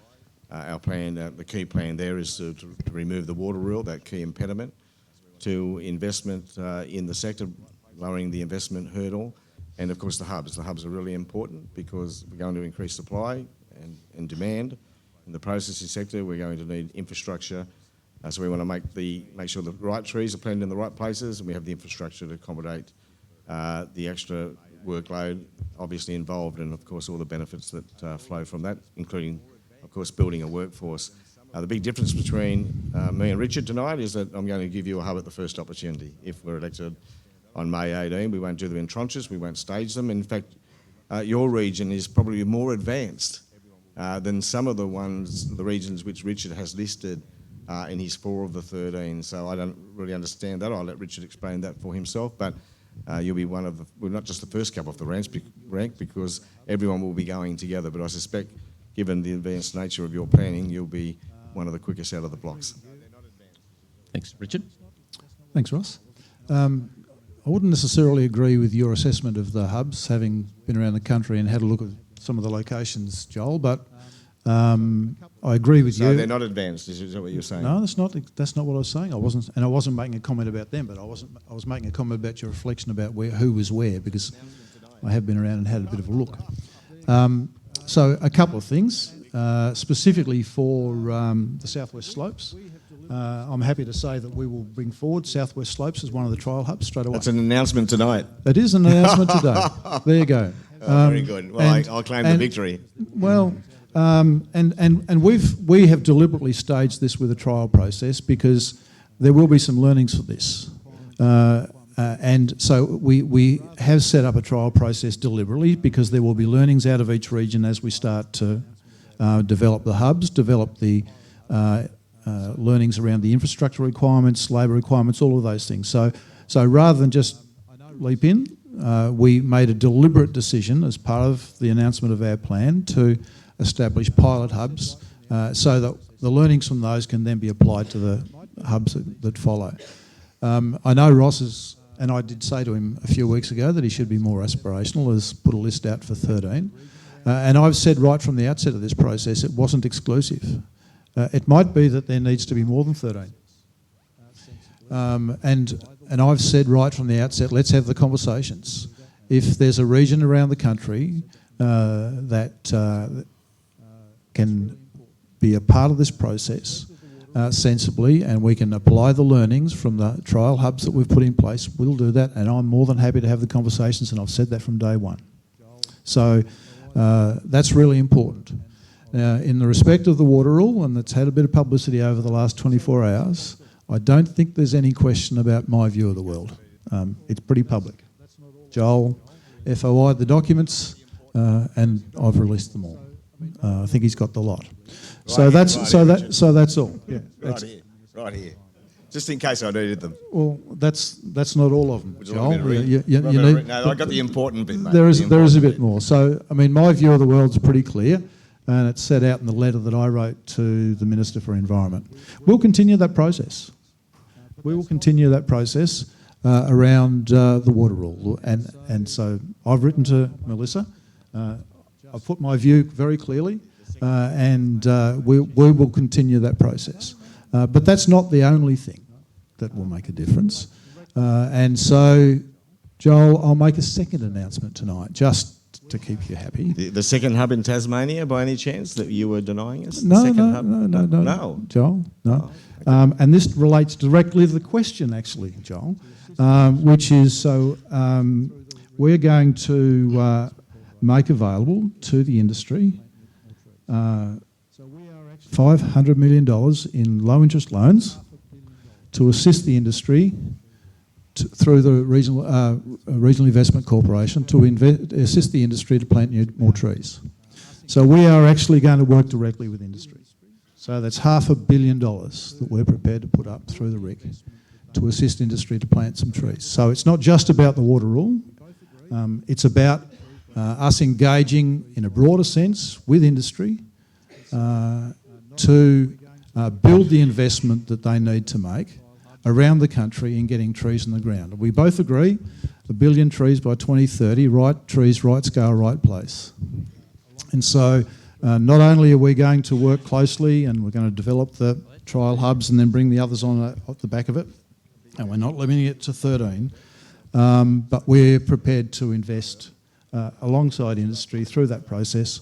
S3: Our plan, the key plan there is to remove the water rule, that key impediment to investment in the sector, lowering the investment hurdle, and of course the hubs. The hubs are really important because we're going to increase supply and demand. In the processing sector, we're going to need infrastructure, so we want to make sure the right trees are planted in the right places, and we have the infrastructure to accommodate the extra workload obviously involved, and of course all the benefits that flow from that, including of course building a workforce. The big difference between me and Richard tonight is that I'm going to give you a hub at the first opportunity. If we're elected on May 18, we won't do them in tranches, we won't stage them. In fact, your region is probably more advanced than some of the regions which Richard has listed in his 4 of the 13. So I don't really understand that. I'll let Richard explain that for himself. But you'll be one of we're not just the first cab off the rank, because everyone will be going together. But I suspect, given the advanced nature of your planning, you'll be one of the quickest out of the blocks.
S1: Thanks, Richard.
S2: Thanks, Ross. I wouldn't necessarily agree with your assessment of the hubs, having been around the country and had a look at some of the locations, Joel, but I agree with
S3: So
S2: you.
S3: they're not advanced, is that what you're saying?
S2: No, that's not what I was saying. I wasn't making a comment about them, but I was making a comment about your reflection about who was where, because I have been around and had a bit of a look. So a couple of things, specifically for the Southwest Slopes. I'm happy to say that we will bring forward Southwest Slopes as one of the trial hubs straight away.
S3: That's an announcement tonight.
S2: It is an announcement today. There you go.
S3: Very good. Well, I'll claim the victory.
S2: Well, and we have deliberately staged this with a trial process because there will be some learnings for this. And so we have set up a trial process deliberately because there will be learnings out of each region as we start to develop the hubs, develop the learnings around the infrastructure requirements, labour requirements, all of those things. So rather than just leap in, we made a deliberate decision as part of the announcement of our plan to establish pilot hubs so that the learnings from those can then be applied to the hubs that follow. I know Ross is, and I did say to him a few weeks ago that he should be more aspirational, has put a list out for 13. And I've said right from the outset of this process it wasn't exclusive. It might be that there needs to be more than 13. And I've said right from the outset, let's have the conversations. If there's a region around the country that can be a part of this process sensibly, and we can apply the learnings from the trial hubs that we've put in place, we'll do that, and I'm more than happy to have the conversations, and I've said that from day one. So that's really important. Now, in the respect of the water rule, and it's had a bit of publicity over the last 24 hours, I don't think there's any question about my view of the world. It's pretty public. Joel FOI'd the documents, and I've released them all. I think he's got the lot. So that's all. Yeah,
S3: Right here. Just in case I needed them.
S2: well, that's not all of them,
S3: Would you like
S2: Joel.
S3: me to read?
S2: You need,
S3: No, I got the important bit, mate.
S2: there is a bit more. So, I mean, my view of the world's pretty clear, and it's set out in the letter that I wrote to the Minister for Environment. We'll continue that process. We will continue that process around the water rule. And so I've written to Melissa. I've put my view very clearly, and we will continue that process. But that's not the only thing that will make a difference. And so, Joel, I'll make a second announcement tonight, just to keep you happy.
S3: The second hub in Tasmania, by any chance, that you were denying us?
S2: No,
S3: the second hub?
S2: no, Joel, no. And this relates directly to the question, actually, Joel, which is, so we're going to make available to the industry $500 million in low-interest loans to assist the industry through the Regional Investment Corporation to assist the industry to plant more trees. So we are actually going to work directly with industry. So that's $500 million that we're prepared to put up through the RIC to assist industry to plant some trees. So it's not just about the water rule. It's about us engaging in a broader sense with industry to build the investment that they need to make around the country in getting trees in the ground. We both agree 1 billion trees by 2030, right trees, right scale, right place. And so not only are we going to work closely and we're going to develop the trial hubs and then bring the others on off the back of it, and we're not limiting it to 13, but we're prepared to invest alongside industry through that process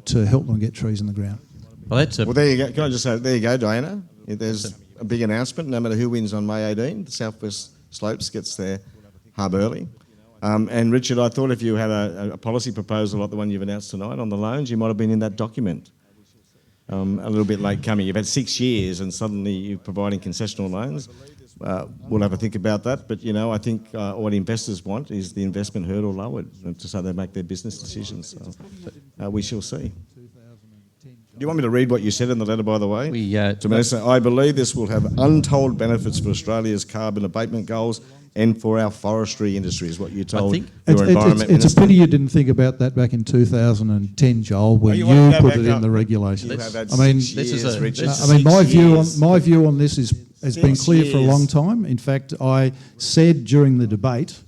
S2: to help them get trees in the ground.
S1: Well, that's a
S3: Well, there you go. Can I just say, there you go, Diana. There's a big announcement. No matter who wins on May 18, the Southwest Slopes gets their hub early. And Richard, I thought if you had a policy proposal like the one you've announced tonight on the loans, you might have been in that document. A little bit late coming. You've had 6 years and suddenly you're providing concessional loans. We'll have a think about that. But, you know, I think what investors want is the investment hurdle lowered so they make their business decisions. So we shall see. Do you want me to read what you said in the letter, by the way? To Minister, I believe this will have untold benefits for Australia's carbon abatement goals and for our forestry industry, is what you told your Environment Minister.
S2: It's a pity you didn't think about that back in 2010, Joel, when you put it in the regulations. I mean, my view on this has been clear for a long time. In fact, I said during the debate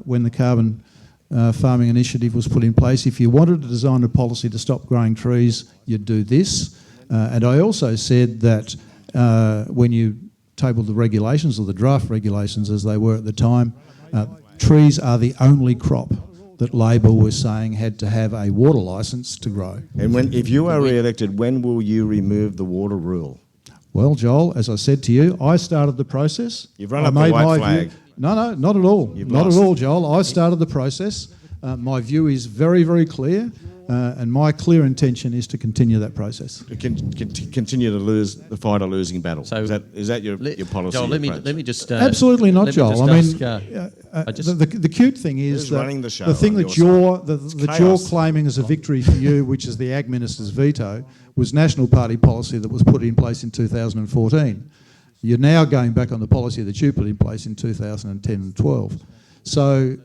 S2: when the carbon farming initiative was put in place. If you wanted to design a policy to stop growing trees, you'd do this. And I also said that when you tabled the regulations, or the draft regulations as they were at the time, trees are the only crop that Labor was saying had to have a water licence to grow.
S3: And if you are re-elected, when will you remove the water rule?
S2: Well, Joel, as I said to you, I started the process.
S3: You've run up the white flag.
S2: No, not at all. Not
S3: lost.
S2: at all, Joel. I started the process. My view is very, very clear, and my clear intention is to continue that process.
S3: Continue to fight a losing battle.
S1: So
S3: is that your policy?
S1: Joel, let
S3: approach?
S1: me just...
S2: Absolutely not,
S1: let me
S2: Joel.
S1: just
S2: I
S1: ask,
S2: mean, the cute thing is
S3: Who's
S2: that
S3: running the show
S2: the thing
S3: on
S2: that
S3: your
S2: you're claiming as a victory for you, which is the Ag Minister's veto, was National Party policy that was put in place in 2014. You're now going back on the policy that you put in place in 2010 and 12. So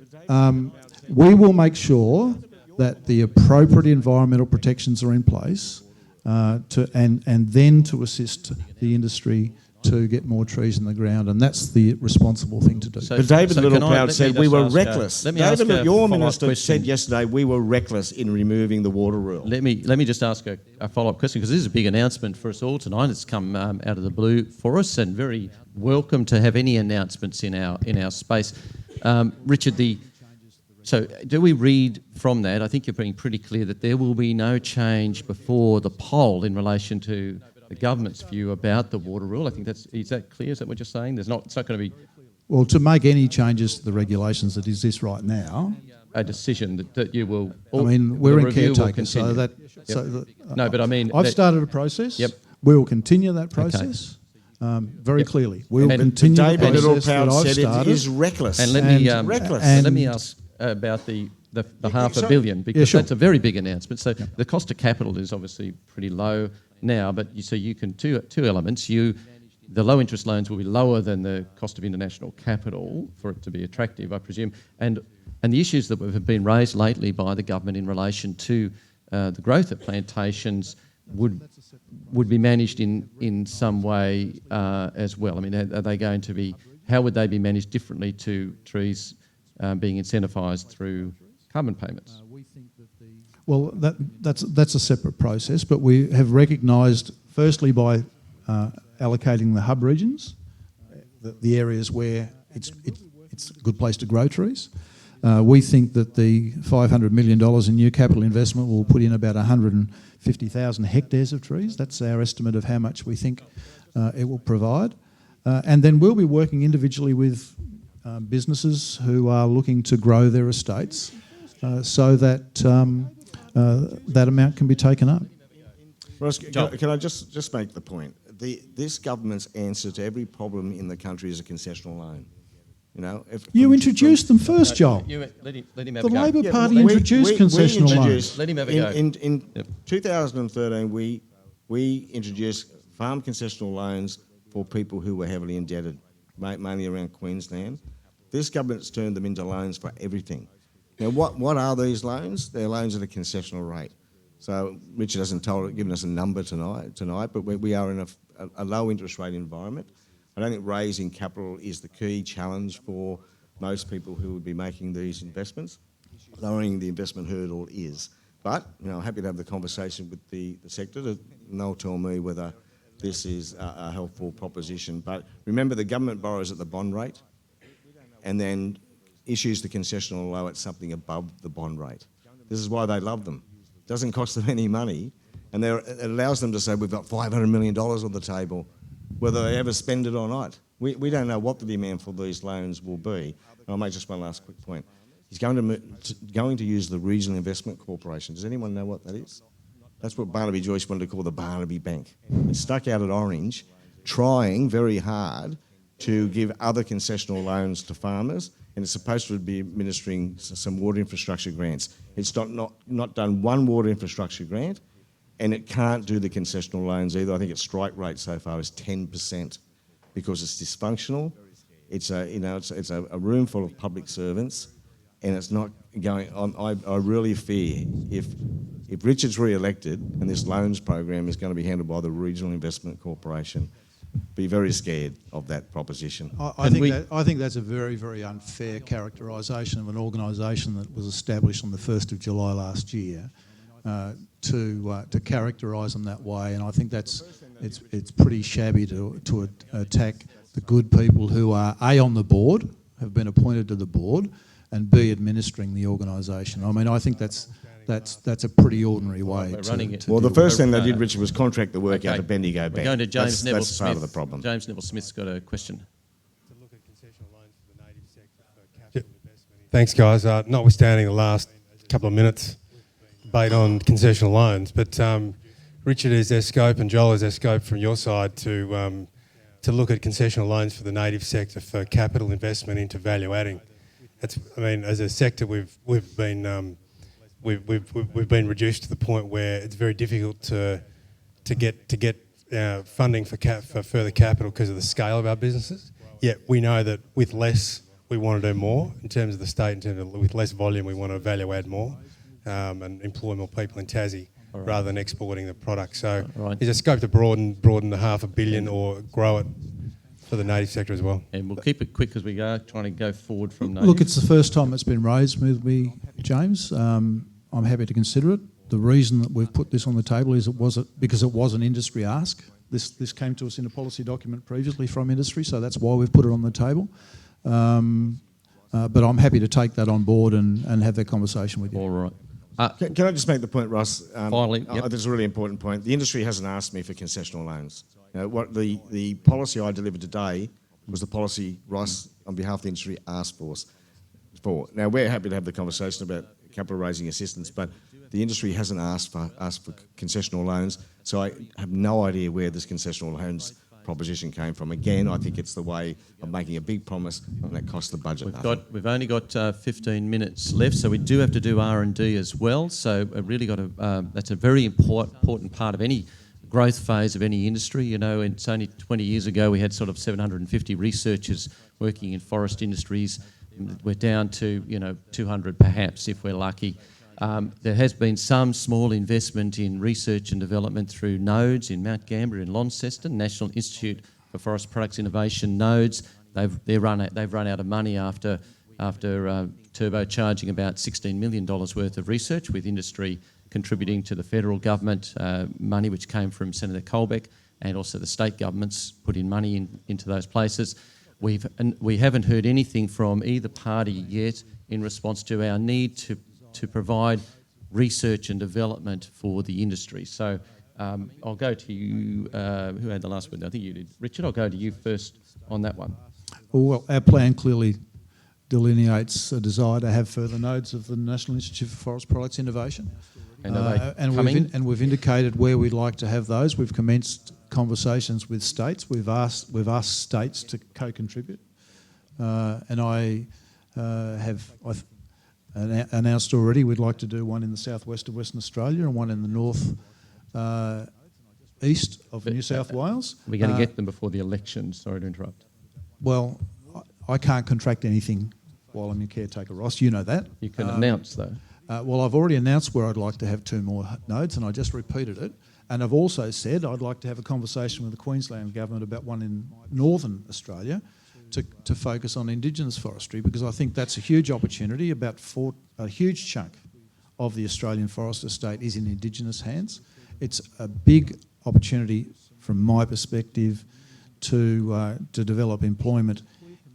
S2: we will make sure that the appropriate environmental protections are in place and then to assist the industry to get more trees in the ground, and that's the responsible thing to do.
S3: But David Littleproud said we were reckless.
S1: David,
S3: your minister said yesterday we were reckless in removing the water rule.
S1: Let me just ask a follow-up question, because this is a big announcement for us all tonight. It's come out of the blue for us, and very welcome to have any announcements in our space. Richard, so do we read from that? I think you're being pretty clear that there will be no change before the poll in relation to the government's view about the water rule. I think is that clear? Is that what you're saying? It's not going to be...
S2: Well, to make any changes to the regulations that exist right now...
S1: A decision that you will...
S2: I mean, we're in caretaker, so that...
S1: Yep.
S2: So
S1: no, but I mean...
S2: I've started a process.
S1: Yep.
S2: We will continue that process very clearly. We will continue the
S3: David
S2: process that
S3: Littleproud
S2: I've
S3: said
S2: started.
S3: it is reckless.
S1: And let me ask about the $500 million, because that's a very big announcement. So the cost of capital is obviously pretty low now, but you can two elements. The low interest loans will be lower than the cost of international capital for it to be attractive, I presume. And the issues that have been raised lately by the government in relation to the growth of plantations would be managed in some way as well. I mean, are they going to be? How would they be managed differently to trees being incentivised through carbon payments?
S2: Well, that's a separate process, but we have recognised, firstly, by allocating the hub regions, the areas where it's a good place to grow trees. We think that the $500 million in new capital investment will put in about 150,000 hectares of trees. That's our estimate of how much we think it will provide. And then we'll be working individually with businesses who are looking to grow their estates so that that amount can be taken up.
S3: Ross, can I just make the point? This government's answer to every problem in the country is a concessional loan. You know,
S2: you introduced them first, Joel.
S1: Let him have
S2: The
S1: a go.
S2: Labor Party introduced concessional loans.
S1: Let him have a go.
S3: In 2013, we introduced farm concessional loans for people who were heavily indebted, mainly around Queensland. This government's turned them into loans for everything. Now, what are these loans? They're loans at a concessional rate. So Richard hasn't given us a number tonight, but we are in a low interest rate environment. I don't think raising capital is the key challenge for most people who would be making these investments. Lowering the investment hurdle is. But, I'm happy to have the conversation with the sector, and they'll tell me whether this is a helpful proposition. But remember, the government borrows at the bond rate and then issues the concessional loan at something above the bond rate. This is why they love them. It doesn't cost them any money, and it allows them to say, we've got $500 million on the table, whether they ever spend it or not. We don't know what the demand for these loans will be. And I'll make just one last quick point. He's going to use the Regional Investment Corporation. Does anyone know what that is? That's what Barnaby Joyce wanted to call the Barnaby Bank. It's stuck out at Orange, trying very hard to give other concessional loans to farmers, and it's supposed to be administering some water infrastructure grants. It's not done one water infrastructure grant, and it can't do the concessional loans either. I think its strike rate so far is 10% because it's dysfunctional. It's a room full of public servants, and it's not going on. I really fear if Richard's re-elected and this loans program is going to be handled by the Regional Investment Corporation, be very scared of that proposition.
S2: I think that's a very, very unfair characterisation of an organisation that was established on the 1st of July last year to characterise them that way, and I think it's pretty shabby to attack the good people who are A, on the board, have been appointed to the board, and B, administering the organisation. I mean, I think that's a pretty ordinary way
S3: Well, the first thing they did, Richard, was contract the work out to Bendigo Bank.
S1: We're going to James Neville
S3: That's
S1: Smith.
S3: part of the problem.
S1: James Neville Smith's got a question.
S7: Thanks, guys. Notwithstanding the last couple of minutes debate on concessional loans, but Richard, is there scope, and Joel, is there scope from your side to look at concessional loans for the native sector for capital investment into value adding? As a sector, we've been reduced to the point where it's very difficult to get funding for further capital because of the scale of our businesses. Yet we know that with less, we want to do more in terms of the state. With less volume, we want to value add more and employ more people in Tassie rather than exporting the product. So, is there scope to broaden the $500 million or grow it for the native sector as well?
S1: And we'll keep it quick as we go, trying to go forward from native.
S2: Look, it's the first time it's been raised with me, James. I'm happy to consider it. The reason that we've put this on the table is because it was an industry ask. This came to us in a policy document previously from industry, so that's why we've put it on the table. But I'm happy to take that on board and have that conversation with you.
S1: All right.
S3: Can I just make the point, Ross?
S1: Finally, yep.
S3: This is a really important point. The industry hasn't asked me for concessional loans. What the policy I delivered today was the policy Ross, on behalf of the industry, asked for. Now, we're happy to have the conversation about capital raising assistance, but the industry hasn't asked for concessional loans, so I have no idea where this concessional loans proposition came from. Again, I think it's the way of making a big promise and that costs the budget.
S1: We've only got 15 minutes left, so we do have to do R&D as well. So we've really got that's a very important part of any growth phase of any industry. You know, it's only 20 years ago we had sort of 750 researchers working in forest industries. We're down to 200 perhaps if we're lucky. There has been some small investment in research and development through nodes in Mount Gambier and Launceston, National Institute for Forest Products Innovation nodes. They've run out of money after turbocharging about $16 million worth of research, with industry contributing to the federal government money which came from Senator Colbeck, and also the state governments put in money into those places. We haven't heard anything from either party yet in response to our need to provide research and development for the industry. So I'll go to you. Who had the last word? I think you did. Richard, I'll go to you first on that one.
S2: Well, our plan clearly delineates a desire to have further nodes of the National Institute for Forest Products Innovation.
S1: And are they coming?
S2: We've indicated where we'd like to have those. We've commenced conversations with states. We've asked states to co-contribute, and I have announced already we'd like to do one in the southwest of Western Australia and one in the north east of New South Wales.
S1: We're going to get them before the election. Sorry to interrupt.
S2: Well, I can't contract anything while I'm in caretaker, Ross. You know that.
S1: You can announce though.
S2: Well, I've already announced where I'd like to have 2 more nodes, and I just repeated it. And I've also said I'd like to have a conversation with the Queensland government about one in northern Australia to focus on Indigenous forestry, because I think that's a huge opportunity. A huge chunk of the Australian forest estate is in Indigenous hands. It's a big opportunity from my perspective to develop employment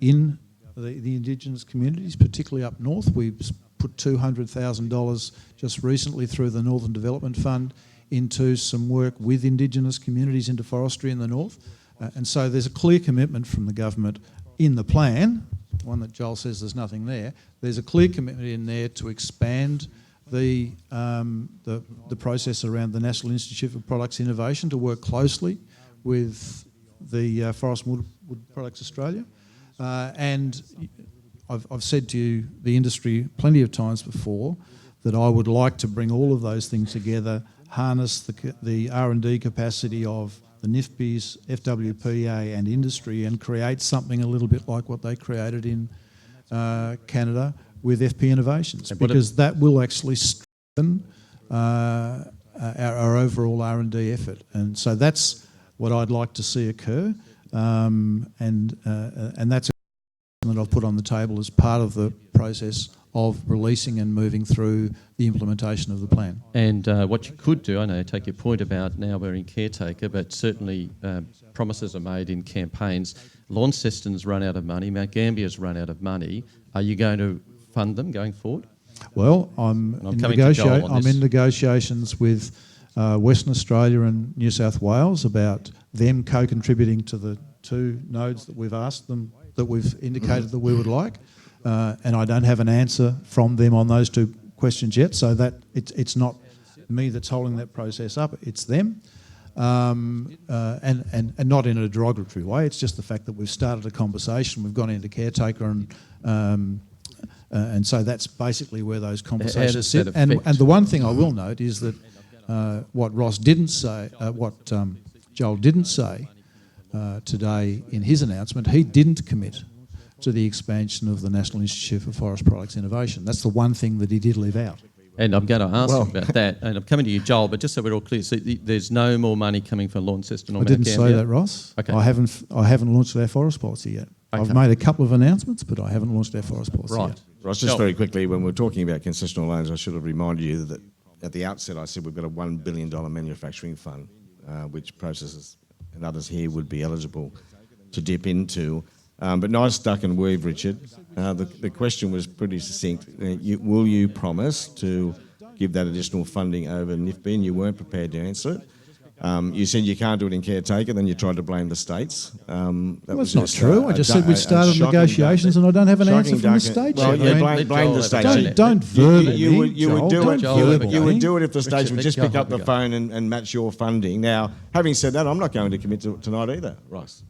S2: in the Indigenous communities, particularly up north. We've put $200,000 just recently through the Northern Development Fund into some work with Indigenous communities into forestry in the north. And so there's a clear commitment from the government in the plan, one that Joel says there's nothing there. There's a clear commitment in there to expand the process around the National Institute for Products Innovation, to work closely with the Forest and Wood Products Australia. And I've said to you, the industry, plenty of times before, that I would like to bring all of those things together, harness the R&D capacity of the NIFBIs, FWPA and industry, and create something a little bit like what they created in Canada with FP Innovations, because that will actually strengthen our overall R&D effort. And so that's what I'd like to see occur. and that's that I've put on the table as part of the process of releasing and moving through the implementation of the plan.
S1: And what you could do, I know, take your point about now we're in caretaker, but certainly promises are made in campaigns. Launceston's run out of money, Mount Gambier's run out of money. Are you going to fund them going forward?
S2: Well, I'm in negotiations with Western Australia and New South Wales about them co-contributing to the 2 nodes that we've asked them, that we've indicated that we would like. And I don't have an answer from them on those 2 questions yet, so that it's not me that's holding that process up, it's them. And not in a derogatory way, it's just the fact that we've started a conversation, we've gone into caretaker, and so that's basically where those conversations sit. And the one thing I will note is that what Ross didn't say, what Joel didn't say today in his announcement, he didn't commit to the expansion of the National Institute for Forest Products Innovation. That's the one thing that he did leave out.
S1: And I'm going to ask you about that, and I'm coming to you, Joel, but just so we're all clear, so there's no more money coming from Launceston or Mount Gambier?
S2: I didn't say that, Ross.
S1: Okay.
S2: I haven't launched our forest policy yet. Okay. I've made a couple of announcements, but I haven't launched our forest policy yet.
S3: Ross, just very quickly, when we're talking about concessional loans, I should have reminded you that at the outset I said we've got a $1 billion manufacturing fund, which processes and others here would be eligible to dip into. But nice duck and weave, Richard. The question was pretty succinct. Will you promise to give that additional funding over NIFB, and you weren't prepared to answer it? You said you can't do it in caretaker, then you tried to blame the states.
S2: That's not true. I just said we'd started negotiations and I don't have an answer from the states
S3: yet. Well, blame the states.
S2: Don't verbally.
S3: You would do it if the states would just pick up the phone and match your funding. Now, having said that, I'm not going to commit to it tonight either, Ross.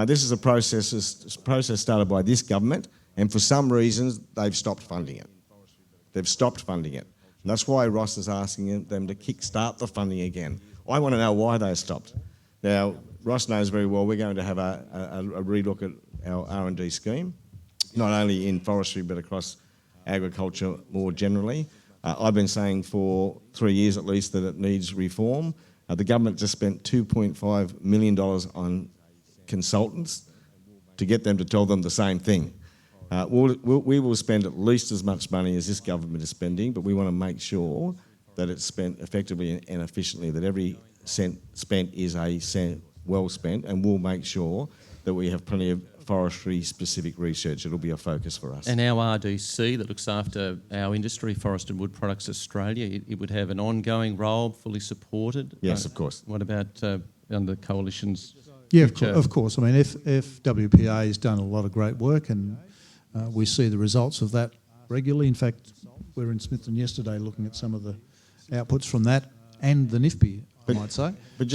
S3: This is a process started by this government, and for some reasons they've stopped funding it. They've stopped funding it. And that's why Ross is asking them to kick-start the funding again. I want to know why they stopped. Now, Ross knows very well we're going to have a relook at our R&D scheme, not only in forestry but across agriculture more generally. I've been saying for 3 years at least that it needs reform. The government just spent $2.5 million on consultants to get them to tell them the same thing. We will spend at least as much money as this government is spending, but we want to make sure that it's spent effectively and efficiently, that every cent spent is a cent well spent, and we'll make sure that we have plenty of forestry-specific research. It'll be a focus for us.
S1: And our RDC that looks after our industry, Forest and Wood Products Australia, it would have an ongoing role, fully supported?
S3: Yes, of course.
S1: What about under Coalition's?
S2: Yeah, of course. I mean, FWPA has done a lot of great work, and we see the results of that regularly. In fact, we were in Smithton yesterday looking at some of the outputs from that and the NIFB, I might say. We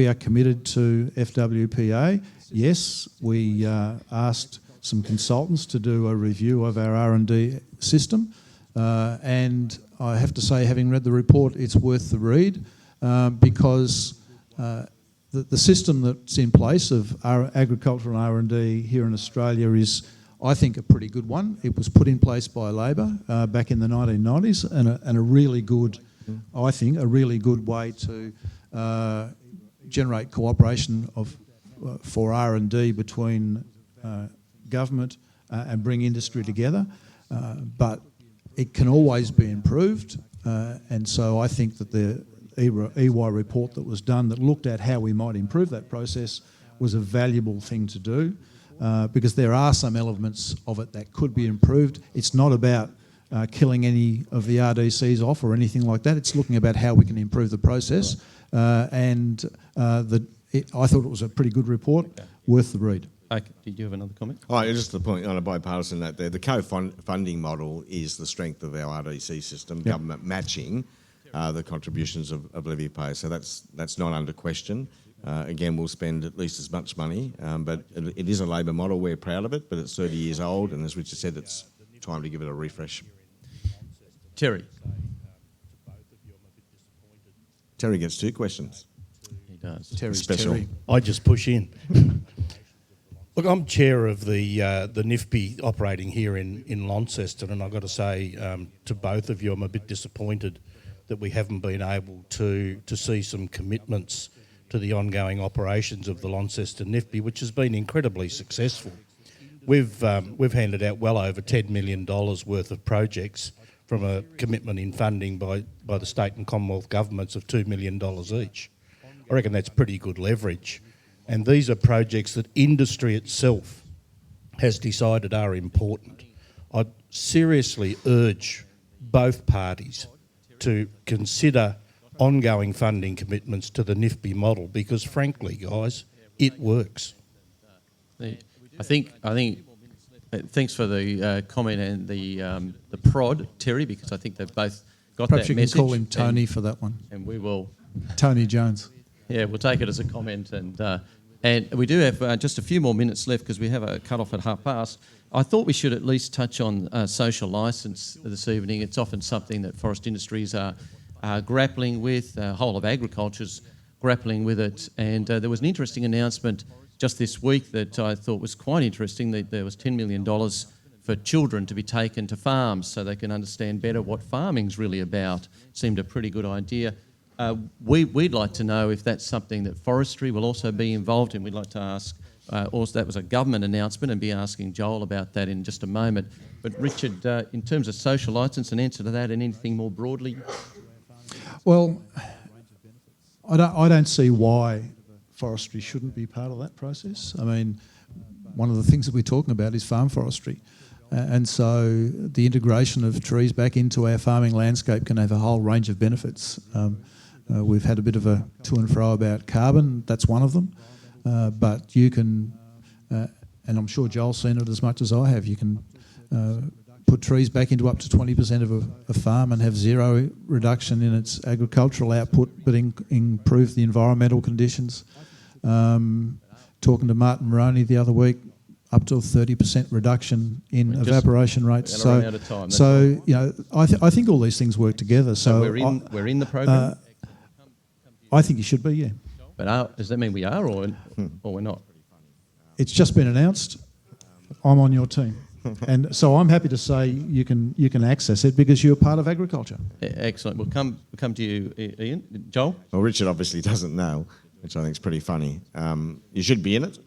S2: are committed to FWPA. Yes, we asked some consultants to do a review of our R&D system, and I have to say, having read the report, it's worth the read because the system that's in place of our agricultural R&D here in Australia is, I think, a pretty good one. It was put in place by Labor back in the 1990s, and a really good, I think, a really good way to generate cooperation for R&D between government and bring industry together. But it can always be improved, and so I think that the EY report that was done that looked at how we might improve that process was a valuable thing to do. Because there are some elements of it that could be improved. It's not about killing any of the RDCs off or anything like that. It's looking about how we can improve the process. I thought it was a pretty good report, worth the read.
S1: Okay. Did you have another comment?
S3: Just the point on a bipartisan note there. The co-funding model is the strength of our RDC system, government matching the contributions of levy pay. So that's not under question. Again, we'll spend at least as much money, but it is a Labor model. We're proud of it, but it's 30 years old, and as Richard said, it's time to give it a refresh.
S1: Terry.
S3: Terry gets 2 questions.
S1: He does.
S2: Terry's
S3: Special.
S2: Terry.
S4: I just push in. Look, I'm chair of the NIFB operating here in Launceston, and I've got to say to both of you, I'm a bit disappointed that we haven't been able to see some commitments to the ongoing operations of the Launceston NIFBY, which has been incredibly successful. We've handed out well over $10 million worth of projects from a commitment in funding by the state and Commonwealth governments of $2 million each. I reckon that's pretty good leverage. And these are projects that industry itself has decided are important. I'd seriously urge both parties to consider ongoing funding commitments to the NIFBY model because, frankly, guys, it works.
S1: I think. Thanks for the comment and the prod, Terry, because I think they've both got
S2: Perhaps
S1: that
S2: you
S1: message.
S2: can call him Tony for that one.
S1: And we will.
S2: Tony Jones.
S1: Yeah, we'll take it as a comment, and we do have just a few more minutes left because we have a cut-off at 1:30. I thought we should at least touch on social licence this evening. It's often something that forest industries are grappling with. The whole of agriculture's grappling with it, and there was an interesting announcement just this week that I thought was quite interesting, that there was $10 million for children to be taken to farms so they can understand better what farming's really about. Seemed a pretty good idea. We'd like to know if that's something that forestry will also be involved in. We'd like to ask, also that was a government announcement, and be asking Joel about that in just a moment. But Richard, in terms of social licence, an answer to that and anything more broadly?
S2: Well, I don't see why forestry shouldn't be part of that process. I mean, one of the things that we're talking about is farm forestry. And so the integration of trees back into our farming landscape can have a whole range of benefits. We've had a bit of a to and fro about carbon, that's one of them. But you can, and I'm sure Joel's seen it as much as I have, you can put trees back into up to 20% of a farm and have zero reduction in its agricultural output, but improve the environmental conditions. Talking to Martin Moroney the other week, up to a 30% reduction in evaporation rates. So,
S1: run out of time,
S2: you know, I think all these things work together. So
S1: we're in the program.
S2: I think you should be, yeah.
S1: But does that mean we are, or we're not?
S2: It's just been announced. I'm on your team, and so I'm happy to say you can access it because you're part of agriculture.
S1: Excellent. We'll come to you, Ian. Joel?
S3: Well, Richard obviously doesn't know, which I think is pretty funny. You should be in it.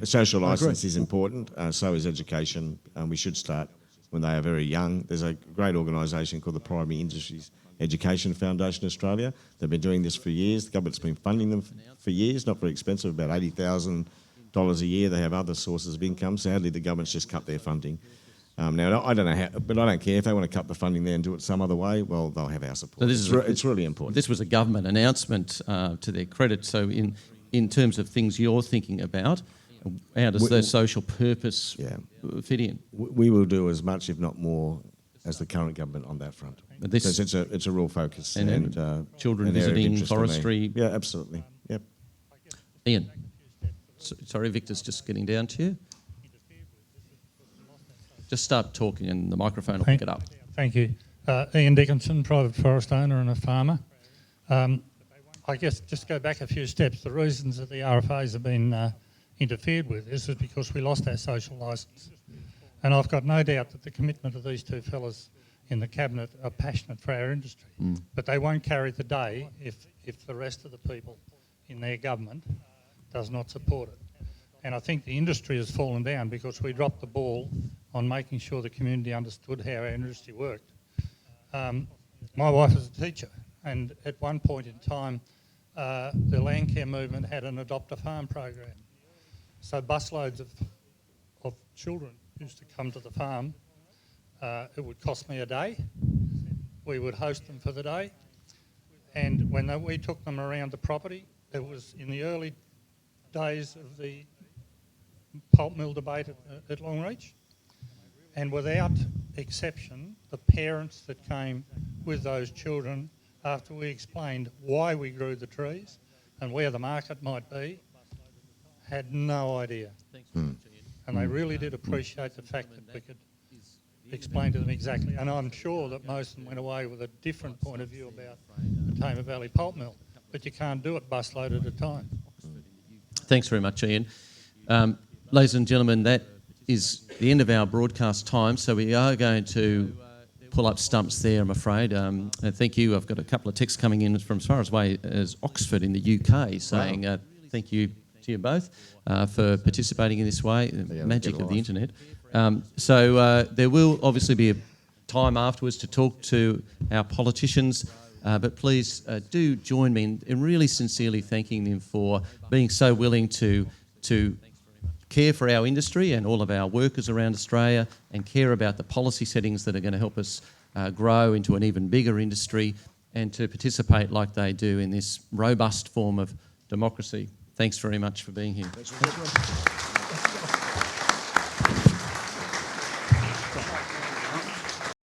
S3: Social licence is important, so is education. We should start when they are very young. There's a great organisation called the Primary Industries Education Foundation Australia. They've been doing this for years. The government's been funding them for years, not very expensive, about $80,000 a year. They have other sources of income. Sadly, the government's just cut their funding. Now, I don't know how, but I don't care. If they want to cut the funding there and do it some other way, well, they'll have our support. So it's really important.
S1: This was a government announcement to their credit. So in terms of things you're thinking about, how does the social purpose fit in?
S3: We will do as much, if not more, as the current government on that front. Because it's a real focus.
S1: And children visiting forestry.
S3: Yeah, absolutely. Yep.
S1: Ian. Sorry, Victor's just getting down to you. Just start talking and the microphone will pick it up.
S8: Thank you. Ian Dickinson, private forest owner and a farmer. I guess just go back a few steps. The reasons that the RFAs have been interfered with is because we lost our social licence. And I've got no doubt that the commitment of these two fellas in the Cabinet are passionate for our industry. But they won't carry the day if the rest of the people in their government does not support it. And I think the industry has fallen down because we dropped the ball on making sure the community understood how our industry worked. My wife is a teacher, and at one point in time, the land care movement had an adopt a farm program. So busloads of children used to come to the farm. It would cost me a day. We would host them for the day. And when we took them around the property, it was in the early days of the pulp mill debate at Longreach. And without exception, the parents that came with those children, after we explained why we grew the trees and where the market might be, had no idea. And they really did appreciate the fact that we could explain to them exactly. And I'm sure that most of them went away with a different point of view about the Tamar Valley pulp mill. But you can't do it busload at a time.
S1: Thanks very much, Ian. Ladies and gentlemen, that is the end of our broadcast time, so we are going to pull up stumps there, I'm afraid. And thank you. I've got a couple of texts coming in from as far away as Oxford in the UK saying thank you to you both for participating in this way. The magic of the internet. So there will obviously be a time afterwards to talk to our politicians, but please do join me in really sincerely thanking them for being so willing to care for our industry and all of our workers around Australia and care about the policy settings that are going to help us grow into an even bigger industry and to participate like they do in this robust form of democracy. Thanks very much for being here.